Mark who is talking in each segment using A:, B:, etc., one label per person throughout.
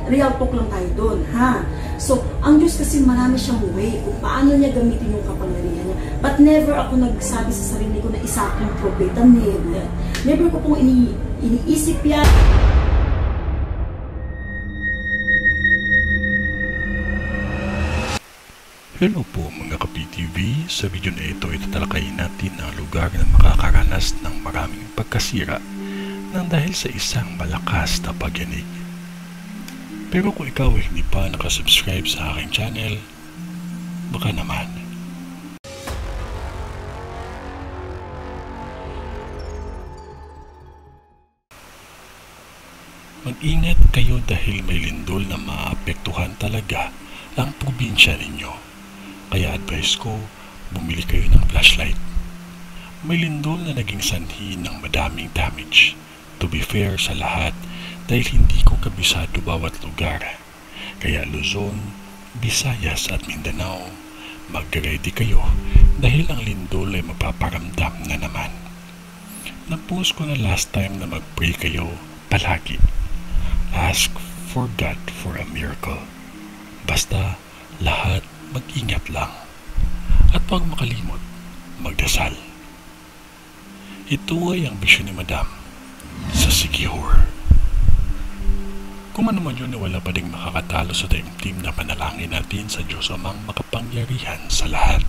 A: real talk lang tayo doon, ha? So, ang Diyos kasi marami siyang way kung paano niya gamitin yung kapangyarihan niya. But never ako nagsabi sa sarili ko na isa akong propeta. Never. Never ko pong iniisip yan.
B: Hello po mga ka-PTV, sa video na ito itatalakayin natin ang lugar na makakaranas ng maraming pagkasira nang dahil sa isang malakas na pagyanig. Pero kung ikaw ay hindi pa nakasubscribe sa aking channel, baka naman. Mag-ingat kayo dahil may lindol na maapektuhan talaga ang probinsya ninyo. Kaya advice ko, bumili kayo ng flashlight. May lindol na naging sanhi ng madaming damage. To be fair sa lahat, dahil hindi ko kabisado bawat lugar. Kaya Luzon, Visayas at Mindanao, mag-ready kayo dahil ang lindol ay magpaparamdam na naman. Na-post ko na last time na mag-pray kayo palagi. Ask for God for a miracle. Basta lahat mag-ingat lang. At huwag makalimot, magdasal. Ito ay ang bisyon ni Madam sa Siquijor. Kung ano man yun na wala pa ding makakatalo sa taimtim na panalangin natin sa Diyos Amang makapangyarihan sa lahat.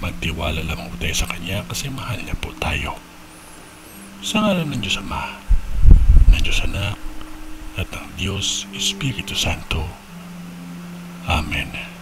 B: Magtiwala lamang po tayo sa Kanya kasi mahal niya po tayo. Sa ngalan ng Diyos Ama, ng Diyos Anak, at ng Diyos Espiritu Santo. Amen.